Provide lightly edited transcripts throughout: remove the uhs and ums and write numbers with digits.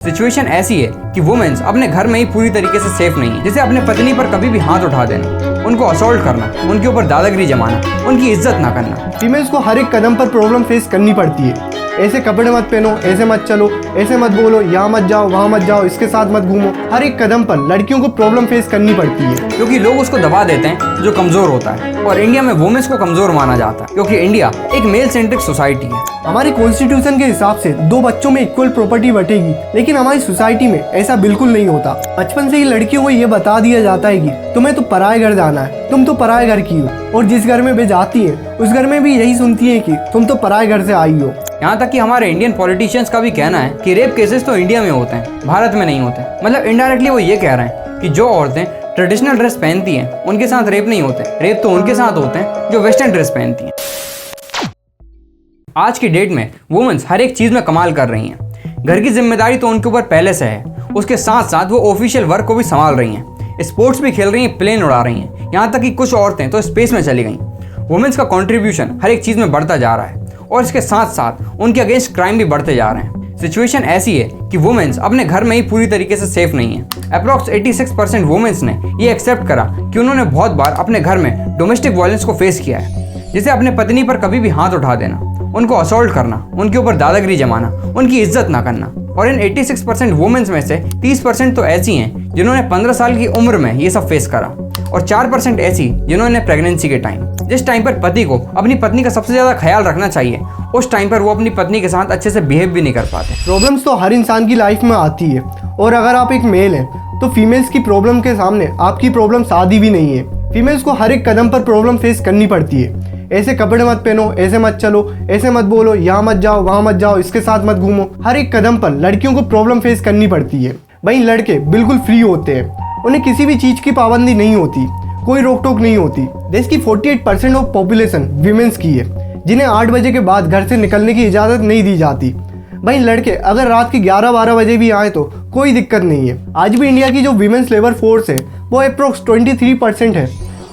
Situation ऐसी है कि वुमेन्स अपने घर में ही पूरी तरीके से सेफ नहीं है। जैसे अपने पत्नी पर कभी भी हाथ उठा देना, उनको असॉल्ट करना, उनके ऊपर दादागिरी जमाना, उनकी इज्जत ना करना। फीमेल्स को हर एक कदम पर प्रॉब्लम फेस करनी पड़ती है। ऐसे कपड़े मत पहनो, ऐसे मत चलो, ऐसे मत बोलो, यहाँ मत जाओ, वहाँ मत जाओ, इसके साथ मत घूमो। हर एक कदम पर लड़कियों को प्रॉब्लम फेस करनी पड़ती है क्योंकि लोग उसको दबा देते हैं जो कमजोर होता है। और इंडिया में वुमेन्स को कमजोर माना जाता है क्योंकि इंडिया एक मेल सेंट्रिक सोसाइटी है। हमारी कॉन्स्टिट्यूशन के हिसाब से 2 बच्चों में इक्वल प्रॉपर्टी बटेगी, लेकिन हमारी सोसाइटी में ऐसा बिल्कुल नहीं होता। बचपन से ही लड़कियों को ये बता दिया जाता है कि तुम्हें तो पराए घर जाना है, तुम तो पराए घर की हो। और जिस घर में वे जाती है उस घर में भी यही सुनती है कि तुम तो पराए घर से आई हो। यहाँ तक कि हमारे इंडियन पॉलिटिशियंस का भी कहना है कि रेप केसेस तो इंडिया में होते हैं, भारत में नहीं होते। मतलब इनडायरेक्टली वो ये कह रहे हैं कि जो औरतें ट्रेडिशनल ड्रेस पहनती हैं उनके साथ रेप नहीं होते। रेप तो उनके साथ होते हैं जो वेस्टर्न ड्रेस पहनती हैं। आज की डेट में वुमेन्स हर एक चीज में कमाल कर रही हैं। घर की जिम्मेदारी तो उनके ऊपर पहले से है, उसके साथ साथ वो ऑफिशियल वर्क को भी संभाल रही हैं, स्पोर्ट्स भी खेल रही हैं, प्लेन उड़ा रही हैं। यहाँ तक कि कुछ औरतें तो स्पेस में चली गई। वुमेन्स का कंट्रीब्यूशन हर एक चीज में बढ़ता जा रहा है और इसके साथ साथ उनके अगेंस्ट क्राइम भी बढ़ते जा रहे हैं। सिचुएशन ऐसी है कि वुमेन्स अपने घर में ही पूरी तरीके से सेफ नहीं है। अप्रॉक्स 86% वुमेन्स ने ये एक्सेप्ट करा कि उन्होंने बहुत बार अपने घर में डोमेस्टिक वायलेंस को फेस किया है। जैसे अपने पत्नी पर कभी भी हाथ उठा देना, उनको असॉल्ट करना, उनके ऊपर दादागिरी जमाना, उनकी इज्जत ना करना। और इन 86% वुमेन्स में से 30% तो ऐसी हैं जिन्होंने 15 साल की उम्र में ये सब फेस करा और 4% ऐसी जिन्होंने प्रेगनेंसी के टाइम, जिस टाइम पर पति को अपनी पत्नी का सबसे ज़्यादा ख्याल रखना चाहिए, उस टाइम पर वो अपनी पत्नी के साथ अच्छे से बिहेव भी नहीं कर पाते। प्रॉब्लम्स तो हर इंसान की लाइफ में आती है और अगर आप एक मेल हैं तो फीमेल्स की प्रॉब्लम के सामने आपकी प्रॉब्लम आधी भी नहीं है। फीमेल्स को हर एक कदम पर प्रॉब्लम फेस करनी पड़ती है। ऐसे कपड़े मत पहनो, ऐसे मत चलो, ऐसे मत बोलो, यहाँ मत जाओ, वहाँ मत जाओ, इसके साथ मत घूमो। हर एक कदम पर लड़कियों को प्रॉब्लम फेस करनी पड़ती है। वहीं लड़के बिल्कुल फ्री होते हैं, उन्हें किसी भी चीज़ की पाबंदी नहीं होती, कोई रोक टोक नहीं होती। देश की 48% ऑफ पॉपुलेशन विमेंस की है, जिन्हें 8 बजे के बाद घर से निकलने की इजाज़त नहीं दी जाती। वहीं लड़के अगर रात के 11-12 बजे भी आए तो कोई दिक्कत नहीं है। आज भी इंडिया की जो विमेंस लेबर फोर्स है वो अप्रोक्स 23% है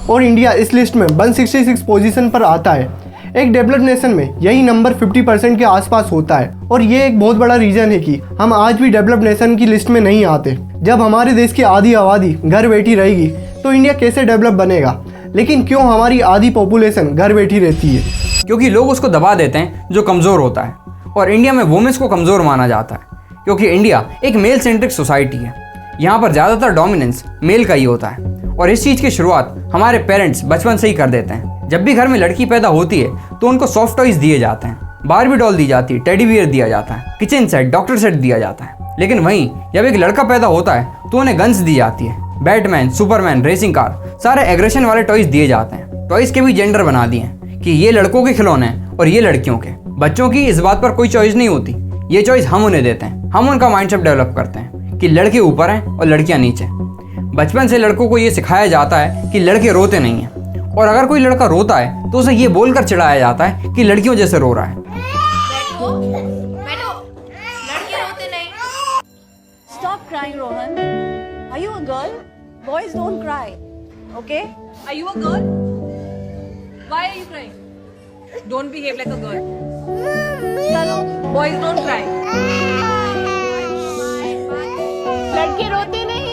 और इंडिया इस लिस्ट में 166 पोजीशन पर आता है। एक डेवलप्ड नेशन में यही नंबर 50% के आसपास होता है और ये एक बहुत बड़ा रीज़न है कि हम आज भी डेवलप्ड नेशन की लिस्ट में नहीं आते। जब हमारे देश की आधी आबादी घर बैठी रहेगी तो इंडिया कैसे डेवलप बनेगा? लेकिन क्यों हमारी आधी पॉपुलेशन घर बैठी रहती है? क्योंकि लोग उसको दबा देते हैं जो कमज़ोर होता है। और इंडिया में वुमेन्स को कमज़ोर माना जाता है क्योंकि इंडिया एक मेल सेंट्रिक सोसाइटी है। यहाँ पर ज़्यादातर डोमिनेंस मेल का ही होता है और इस चीज़ की शुरुआत हमारे पेरेंट्स बचपन से ही कर देते हैं। जब भी घर में लड़की पैदा होती है तो उनको सॉफ्ट टॉयज दिए जाते हैं, बारबी डॉल दी जाती है, टेडी बियर दिया जाता है, किचन सेट, डॉक्टर सेट दिया जाता है। लेकिन वहीं जब एक लड़का पैदा होता है तो उन्हें गन्स दी जाती है, बैटमैन, सुपरमैन, रेसिंग कार, सारे एग्रेशन वाले टॉयज दिए जाते हैं। टॉयज के भी जेंडर बना दिए हैं कि ये लड़कों के खिलौने हैं और ये लड़कियों के। बच्चों की इस बात पर कोई चॉइस नहीं होती, ये चॉइस हम उन्हें देते हैं। हम उनका माइंडसेट डेवलप करते हैं कि लड़के ऊपर हैं और लड़कियां नीचे। बचपन से लड़कों को ये सिखाया जाता है कि लड़के रोते नहीं हैं और अगर कोई लड़का रोता है तो उसे ये बोलकर चिढ़ाया जाता है कि लड़कियों जैसे रो रहा है। बैठो, बैठो, लड़के रोते नहीं। Stop crying, Rohan. Are you a girl? Boys don't cry. Okay? Are you a girl? Why are you crying? Don't behave like a girl. चलो, Boys don't cry. लड़के रोते नहीं।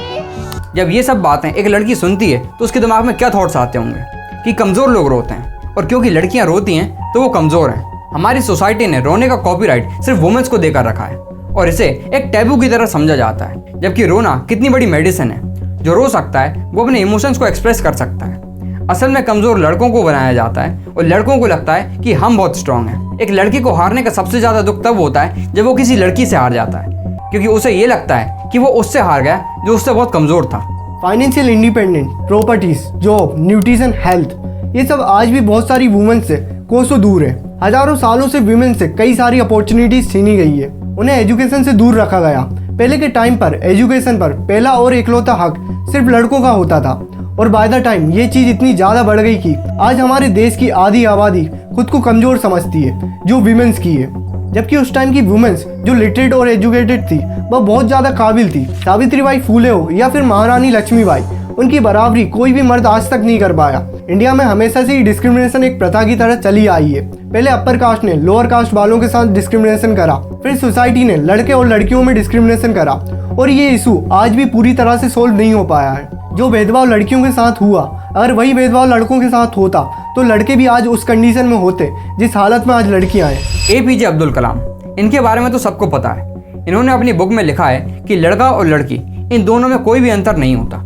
जब ये सब बातें एक लड़की सुनती है तो उसके दिमाग में क्या थॉट्स आते होंगे कि कमज़ोर लोग रोते हैं और क्योंकि लड़कियां रोती हैं तो वो कमज़ोर हैं। हमारी सोसाइटी ने रोने का कॉपीराइट सिर्फ वुमेन्स को देकर रखा है और इसे एक टैबू की तरह समझा जाता है, जबकि रोना कितनी बड़ी मेडिसिन है। जो रो सकता है वो अपने इमोशंस को एक्सप्रेस कर सकता है। असल में कमज़ोर लड़कों को बनाया जाता है और लड़कों को लगता है कि हम बहुत स्ट्रांग हैं। एक लड़के को हारने का सबसे ज़्यादा दुख तब होता है जब वो किसी लड़की से हार जाता है, क्योंकि उसे ये लगता है कि वो उससे हार गया जो उससे बहुत कमज़ोर था। Financial independent, properties, job, nutrition, health, ये सब आज भी बहुत सारी वुमेन से कोसों दूर है। हजारों सालों से वुमेन से कई सारी अपॉर्चुनिटीज छीनी गई है, उन्हें एजुकेशन से दूर रखा गया। पहले के टाइम पर एजुकेशन पर पहला और इकलौता हक सिर्फ लड़कों का होता था और बाय द टाइम ये चीज़ इतनी ज़्यादा बढ़ गई कि आज हमारे देश की आधी आबादी खुद को कमज़ोर समझती है जो विमेंस की है। जबकि उस टाइम की वुमेन्स जो लिटरेट और एजुकेटेड थी वह बहुत ज़्यादा काबिल थी। सावित्रीबाई फूले हो या फिर महारानी लक्ष्मीबाई, उनकी बराबरी कोई भी मर्द आज तक नहीं कर पाया। इंडिया में हमेशा से ही डिस्क्रिमिनेशन एक प्रथा की तरह चली आई है। पहले अपर कास्ट ने लोअर कास्ट वालों के साथ डिस्क्रिमिनेशन करा, फिर सोसाइटी ने लड़के और लड़कियों में डिस्क्रिमिनेशन करा, और ये इशू आज भी पूरी तरह से सोल्व नहीं हो पाया है। जो भेदभाव लड़कियों के साथ हुआ, अगर वही भेदभाव लड़कों के साथ होता तो लड़के भी आज उस कंडीशन में होते जिस हालत में आज लड़कियां हैं। APJ अब्दुल कलाम, इनके बारे में तो सबको पता है। इन्होंने अपनी बुक में लिखा है कि लड़का और लड़की इन दोनों में कोई भी अंतर नहीं होता।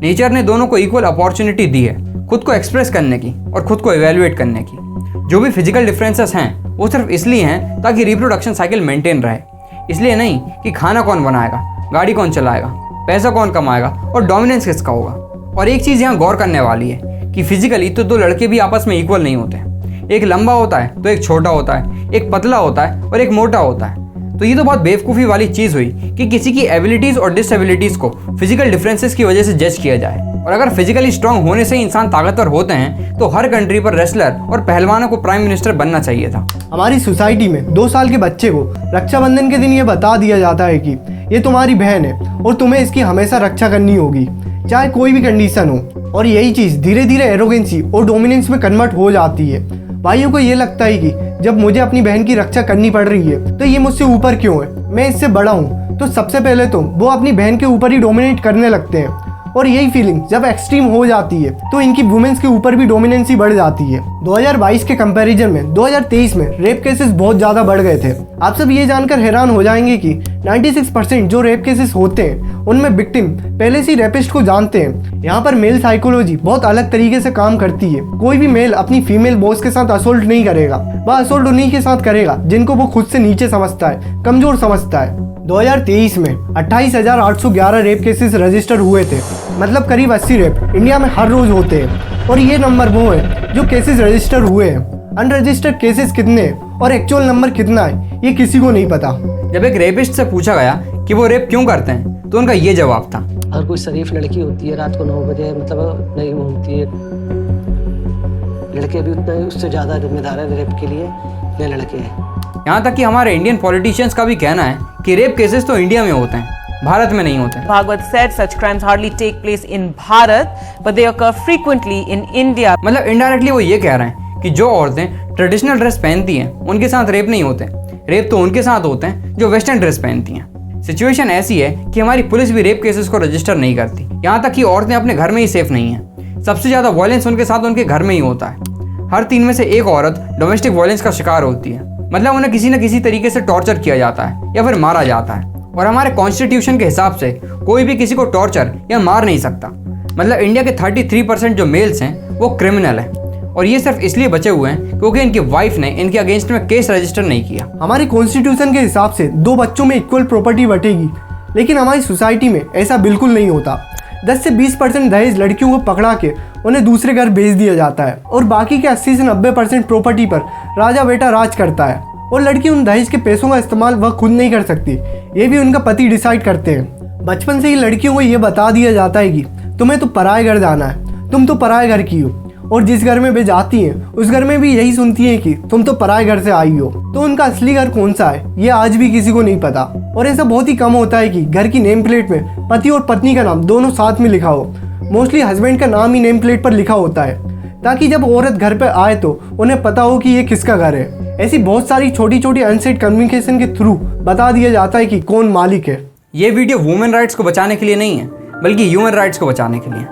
नेचर ने दोनों को इक्वल अपॉर्चुनिटी दी है खुद को एक्सप्रेस करने की और खुद को इवेल्युएट करने की। जो भी फिजिकल डिफरेंसेस हैं वो सिर्फ इसलिए हैं ताकि रिप्रोडक्शन साइकिल मेंटेन रहे, इसलिए नहीं कि खाना कौन बनाएगा, गाड़ी कौन चलाएगा, पैसा कौन कमाएगा और डोमिनेंस किसका होगा। और एक चीज़ यहाँ गौर करने वाली है कि फिजिकली तो दो लड़के भी आपस में इक्वल नहीं होते। एक लंबा होता है तो एक छोटा होता है, एक पतला होता है और एक मोटा होता है। तो ये तो बहुत बेवकूफ़ी वाली चीज़ हुई कि किसी की एबिलिटीज़ और डिसएबिलिटीज़ को फिजिकल डिफरेंसेस की वजह से जज किया जाए। और अगर फिजिकली स्ट्रांग होने से ही इंसान ताकतवर होते हैं तो हर कंट्री पर रेसलर और पहलवानों को प्राइम मिनिस्टर बनना चाहिए था। हमारी सोसाइटी में 2 साल के बच्चे को रक्षाबंधन के दिन ये बता दिया जाता है कि ये तुम्हारी बहन है और तुम्हें इसकी हमेशा रक्षा करनी होगी, चाहे कोई भी कंडीशन हो। और यही चीज़ धीरे धीरे एरोगेंसी और डोमिनेंस में कन्वर्ट हो जाती है। भाइयों को ये लगता है कि जब मुझे अपनी बहन की रक्षा करनी पड़ रही है तो ये मुझसे ऊपर क्यों है, मैं इससे बड़ा हूँ। तो सबसे पहले तो वो अपनी बहन के ऊपर ही डोमिनेट करने लगते हैं। और यही फीलिंग जब एक्सट्रीम हो जाती है तो इनकी वुमेन्स के ऊपर भी डोमिनेंसी बढ़ जाती है। 2022 के कंपैरिजन में 2023 में रेप केसेस बहुत ज़्यादा बढ़ गए थे। आप सब ये जानकर हैरान हो जाएंगे कि 96% जो रेप केसेस होते हैं उनमें विक्टिम पहले से रेपिस्ट को जानते हैं। यहाँ पर मेल साइकोलॉजी बहुत अलग तरीके से काम करती है। कोई भी मेल अपनी फीमेल बॉस के साथ असोल्ट नहीं करेगा, वह असोल्ट उन्हीं के साथ करेगा जिनको वो खुद से नीचे समझता है, कमजोर समझता है। 2023 में 28,811 रेप केसेस रजिस्टर हुए थे, मतलब करीब 80 रेप इंडिया में हर रोज होते हैं। और ये नंबर वो है जो केसेस रजिस्टर हुए हैं। अनरजिस्टर्ड केसेस कितने हैं और एक्चुअल नंबर कितना है ये किसी को नहीं पता। जब एक रेपिस्ट से पूछा गया कि वो रेप क्यों करते हैं तो उनका ये जवाब था, हर कोई शरीफ लड़की होती है रात को 9 बजे मतलब नहीं घूमती है। लड़के भी उतना उससे ज़्यादा जिम्मेदार है रेप के लिए ये लड़के हैं। यहाँ तक कि हमारे इंडियन पॉलिटिशियंस का भी कहना है कि रेप केसेस तो इंडिया में होते हैं, भारत में नहीं होते। Bhagwat said such crimes hardly take place in Bharat, but they occur frequently in India. मतलब इनडायरेक्टली वो ये कह रहे हैं कि जो औरतें ट्रेडिशनल ड्रेस पहनती हैं उनके साथ रेप नहीं होते, रेप तो उनके साथ होते हैं जो वेस्टर्न ड्रेस पहनती हैं। सिचुएशन ऐसी है कि हमारी पुलिस भी रेप केसेस को रजिस्टर नहीं करती। यहाँ तक कि औरतें अपने घर में ही सेफ नहीं हैं। सबसे ज़्यादा वायलेंस उनके साथ उनके घर में ही होता है। हर 3 में से 1 औरत डोमेस्टिक वायलेंस का शिकार होती है, मतलब उन्हें किसी न किसी तरीके से टॉर्चर किया जाता है या फिर मारा जाता है। और हमारे कॉन्स्टिट्यूशन के हिसाब से कोई भी किसी को टॉर्चर या मार नहीं सकता। मतलब इंडिया के 33% जो मेल्स हैं वो क्रिमिनल हैं, और ये सिर्फ इसलिए बचे हुए हैं क्योंकि इनकी वाइफ ने इनके अगेंस्ट में केस रजिस्टर नहीं किया। हमारे कॉन्स्टिट्यूशन के हिसाब से 2 बच्चों में इक्वल प्रॉपर्टी बटेगी, लेकिन हमारी सोसाइटी में ऐसा बिल्कुल नहीं होता। 10 से 20% दहेज लड़कियों को पकड़ा के उन्हें दूसरे घर भेज दिया जाता है, और बाकी के 80 से 90% प्रॉपर्टी पर राजा बेटा राज करता है। और लड़की उन दहेज के पैसों का इस्तेमाल वह खुद नहीं कर सकती, ये भी उनका पति डिसाइड करते हैं। बचपन से ही लड़कियों को ये बता दिया जाता है कि तुम्हें तो पराए घर जाना है, तुम तो पराए घर की हो। और जिस घर में वे जाती हैं उस घर में भी यही सुनती हैं कि तुम तो पराए घर से आई हो। तो उनका असली घर कौन सा है ये आज भी किसी को नहीं पता। और ऐसा बहुत ही कम होता है कि घर की नेम प्लेट में पति और पत्नी का नाम दोनों साथ में लिखा हो। मोस्टली हस्बैंड का नाम ही नेम प्लेट पर लिखा होता है, ताकि जब औरत घर पर आए तो उन्हें पता हो कि ये किसका घर है। ऐसी बहुत सारी छोटी छोटी अनसेड कम्युनिकेशन के थ्रू बता दिया जाता है कि कौन मालिक है। ये वीडियो वुमेन राइट्स को बचाने के लिए नहीं है, बल्कि ह्यूमन राइट्स को बचाने के लिए।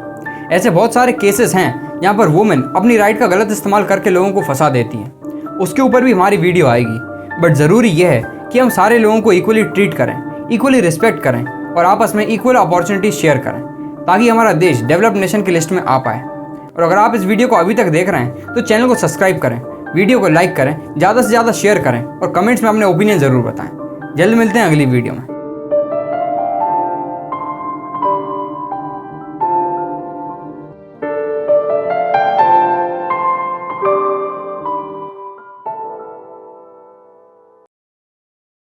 ऐसे बहुत सारे केसेस हैं यहाँ पर वुमेन अपनी राइट का गलत इस्तेमाल करके लोगों को फंसा देती हैं। उसके ऊपर भी हमारी वीडियो आएगी। बट ज़रूरी यह है कि हम सारे लोगों को इक्वली ट्रीट करें, इक्वली रिस्पेक्ट करें और आपस में इक्वल अपॉर्चुनिटी शेयर करें, ताकि हमारा देश डेवलप्ड नेशन की लिस्ट में आ पाए। और अगर आप इस वीडियो को अभी तक देख रहे हैं तो चैनल को सब्सक्राइब करें, वीडियो को लाइक करें, ज़्यादा से ज़्यादा शेयर करें और कमेंट्स में अपने ओपिनियन ज़रूर बताएं। जल्द मिलते हैं अगली वीडियो में।